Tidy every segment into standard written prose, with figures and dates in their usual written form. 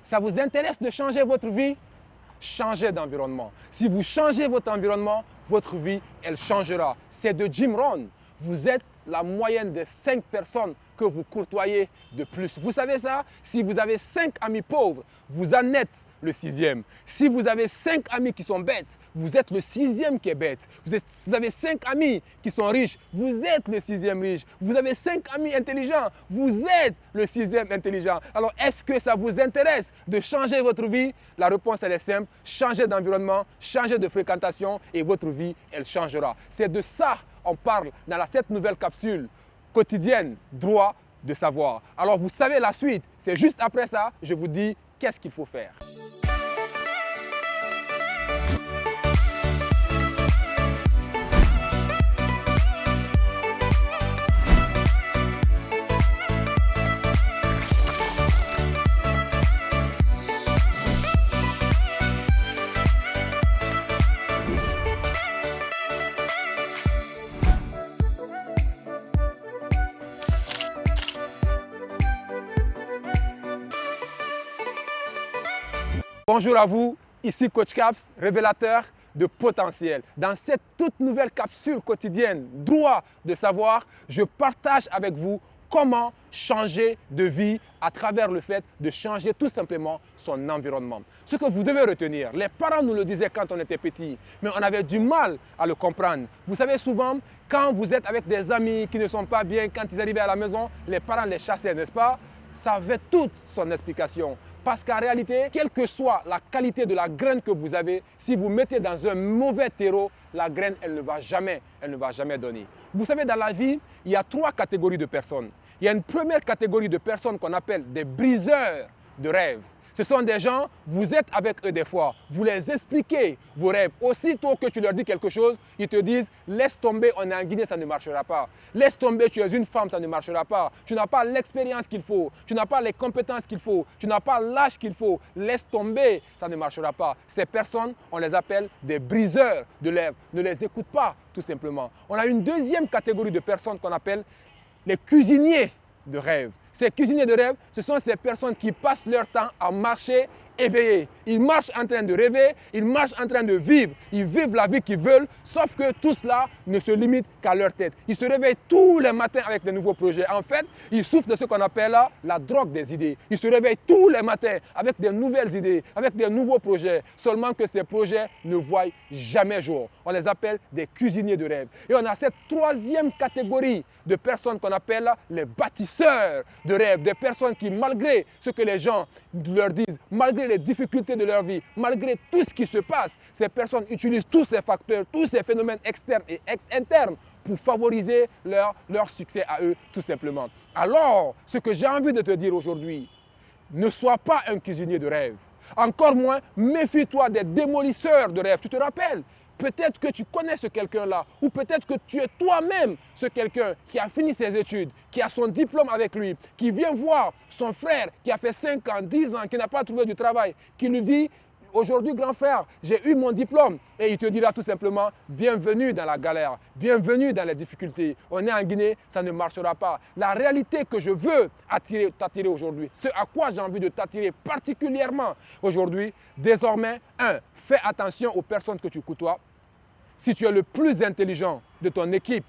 Ça vous intéresse de changer votre vie? Changez d'environnement. Si vous changez votre environnement, votre vie, elle changera. C'est de Jim Rohn. Vous êtes la moyenne des 5 personnes que vous côtoyez de plus. Vous savez ça? Si vous avez 5 amis pauvres, vous en êtes le 6e. Si vous avez 5 amis qui sont bêtes, vous êtes le 6e qui est bête. Vous avez 5 amis qui sont riches, vous êtes le 6e riche. Vous avez 5 amis intelligents, vous êtes le 6e intelligent. Alors, est-ce que ça vous intéresse de changer votre vie? La réponse, elle est simple. Changez d'environnement, changez de fréquentation et votre vie, elle changera. C'est de ça on parle dans cette nouvelle capsule quotidienne, droit de savoir. Alors vous savez la suite, c'est juste après ça, je vous dis qu'est-ce qu'il faut faire. Bonjour à vous, ici Coach Caps, révélateur de potentiel. Dans cette toute nouvelle capsule quotidienne, droit de savoir, je partage avec vous comment changer de vie à travers le fait de changer tout simplement son environnement. Ce que vous devez retenir, les parents nous le disaient quand on était petit, mais on avait du mal à le comprendre. Vous savez souvent, quand vous êtes avec des amis qui ne sont pas bien, quand ils arrivaient à la maison, les parents les chassaient, n'est-ce pas? Ça avait toute son explication. Parce qu'en réalité, quelle que soit la qualité de la graine que vous avez, si vous mettez dans un mauvais terreau, la graine, elle ne va jamais donner. Vous savez, dans la vie, il y a 3 catégories de personnes. Il y a une première catégorie de personnes qu'on appelle des briseurs de rêves. Ce sont des gens, vous êtes avec eux des fois, vous les expliquez vos rêves. Aussitôt que tu leur dis quelque chose, ils te disent « laisse tomber, on est en Guinée, ça ne marchera pas. Laisse tomber, tu es une femme, ça ne marchera pas. Tu n'as pas l'expérience qu'il faut, tu n'as pas les compétences qu'il faut, tu n'as pas l'âge qu'il faut. Laisse tomber, ça ne marchera pas. » Ces personnes, on les appelle des briseurs de rêves. Ne les écoute pas, tout simplement. On a une deuxième catégorie de personnes qu'on appelle les cuisiniers de rêve. Ces cuisiniers de rêve, ce sont ces personnes qui passent leur temps à marcher éveillés. Ils marchent en train de rêver, ils marchent en train de vivre. Ils vivent la vie qu'ils veulent, sauf que tout cela ne se limite qu'à leur tête. Ils se réveillent tous les matins avec de nouveaux projets. En fait, ils souffrent de ce qu'on appelle la drogue des idées. Ils se réveillent tous les matins avec de nouvelles idées, avec de nouveaux projets, seulement que ces projets ne voient jamais jour. On les appelle des cuisiniers de rêve. Et on a cette troisième catégorie de personnes qu'on appelle les bâtisseurs de rêve. Des personnes qui, malgré ce que les gens leur disent, malgré les difficultés de leur vie, malgré tout ce qui se passe, ces personnes utilisent tous ces facteurs, tous ces phénomènes externes et internes pour favoriser leur succès à eux, tout simplement. Alors, ce que j'ai envie de te dire aujourd'hui, ne sois pas un cuisinier de rêve. Encore moins, méfie-toi des démolisseurs de rêve. Tu te rappelles? Peut-être que tu connais ce quelqu'un-là, ou peut-être que tu es toi-même ce quelqu'un qui a fini ses études, qui a son diplôme avec lui, qui vient voir son frère qui a fait 5 ans, 10 ans, qui n'a pas trouvé du travail, qui lui dit « Aujourd'hui, grand frère, j'ai eu mon diplôme. » Et il te dira tout simplement « Bienvenue dans la galère, bienvenue dans les difficultés. On est en Guinée, ça ne marchera pas. » La réalité que je veux t'attirer aujourd'hui, ce à quoi j'ai envie de t'attirer particulièrement aujourd'hui, désormais, fais attention aux personnes que tu côtoies. Si tu es le plus intelligent de ton équipe,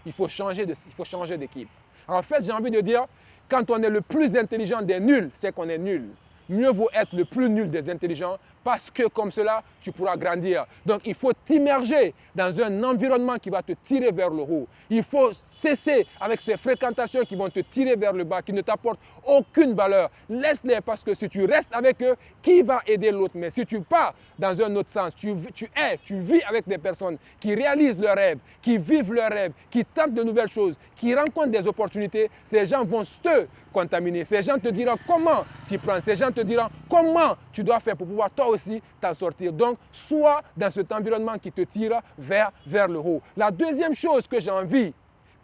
il faut changer d'équipe. En fait, j'ai envie de dire, quand on est le plus intelligent des nuls, c'est qu'on est nul. Mieux vaut être le plus nul des intelligents parce que comme cela, tu pourras grandir. Donc, il faut t'immerger dans un environnement qui va te tirer vers le haut. Il faut cesser avec ces fréquentations qui vont te tirer vers le bas, qui ne t'apportent aucune valeur. Laisse-les parce que si tu restes avec eux, qui va aider l'autre? Mais si tu pars dans un autre sens, tu vis avec des personnes qui réalisent leurs rêves, qui vivent leurs rêves, qui tentent de nouvelles choses, qui rencontrent des opportunités, ces gens vont te contaminer. Ces gens te diront comment t'y prends. Ces gens te diront comment tu dois faire pour pouvoir toi aussi t'en sortir. Donc, sois dans cet environnement qui te tire vers le haut. La deuxième chose que j'ai envie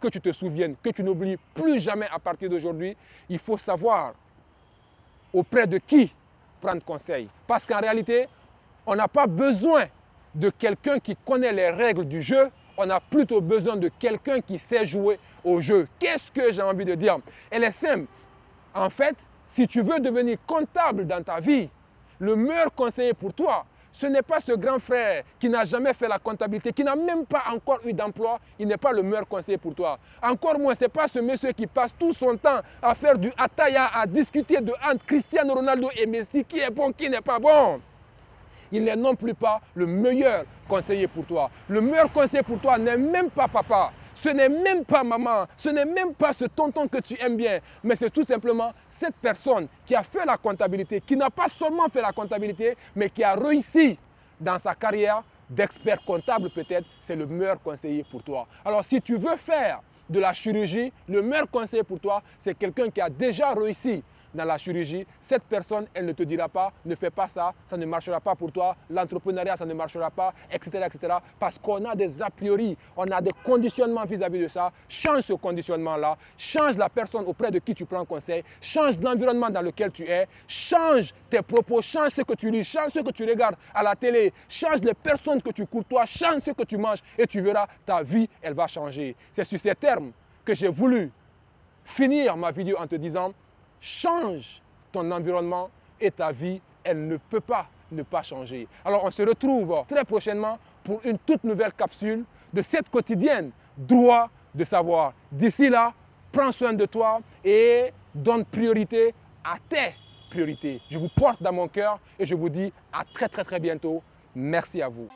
que tu te souviennes, que tu n'oublies plus jamais à partir d'aujourd'hui, il faut savoir auprès de qui prendre conseil. Parce qu'en réalité, on n'a pas besoin de quelqu'un qui connaît les règles du jeu, on a plutôt besoin de quelqu'un qui sait jouer au jeu. Qu'est-ce que j'ai envie de dire? Elle est simple. En fait, si tu veux devenir comptable dans ta vie, le meilleur conseiller pour toi, ce n'est pas ce grand frère qui n'a jamais fait la comptabilité, qui n'a même pas encore eu d'emploi, il n'est pas le meilleur conseiller pour toi. Encore moins, ce n'est pas ce monsieur qui passe tout son temps à faire du ataya, à discuter entre Cristiano Ronaldo et Messi, qui est bon, qui n'est pas bon. Il n'est non plus pas le meilleur conseiller pour toi. Le meilleur conseiller pour toi n'est même pas papa. Ce n'est même pas maman, ce n'est même pas ce tonton que tu aimes bien, mais c'est tout simplement cette personne qui a fait la comptabilité, qui n'a pas seulement fait la comptabilité, mais qui a réussi dans sa carrière d'expert comptable peut-être, c'est le meilleur conseiller pour toi. Alors si tu veux faire de la chirurgie, le meilleur conseiller pour toi, c'est quelqu'un qui a déjà réussi dans la chirurgie. Cette personne, elle ne te dira pas, ne fais pas ça, ça ne marchera pas pour toi, l'entrepreneuriat, ça ne marchera pas, etc. etc. parce qu'on a des a priori, on a des conditionnements vis-à-vis de ça. Change ce conditionnement-là, change la personne auprès de qui tu prends conseil, change l'environnement dans lequel tu es, change tes propos, change ce que tu lis, change ce que tu regardes à la télé, change les personnes que tu côtoies, change ce que tu manges et tu verras, ta vie, elle va changer. C'est sur ces termes que j'ai voulu finir ma vidéo en te disant, change ton environnement et ta vie, elle ne peut pas ne pas changer. Alors on se retrouve très prochainement pour une toute nouvelle capsule de cette quotidienne droit de savoir. D'ici là, prends soin de toi et donne priorité à tes priorités. Je vous porte dans mon cœur et je vous dis à très bientôt. Merci à vous.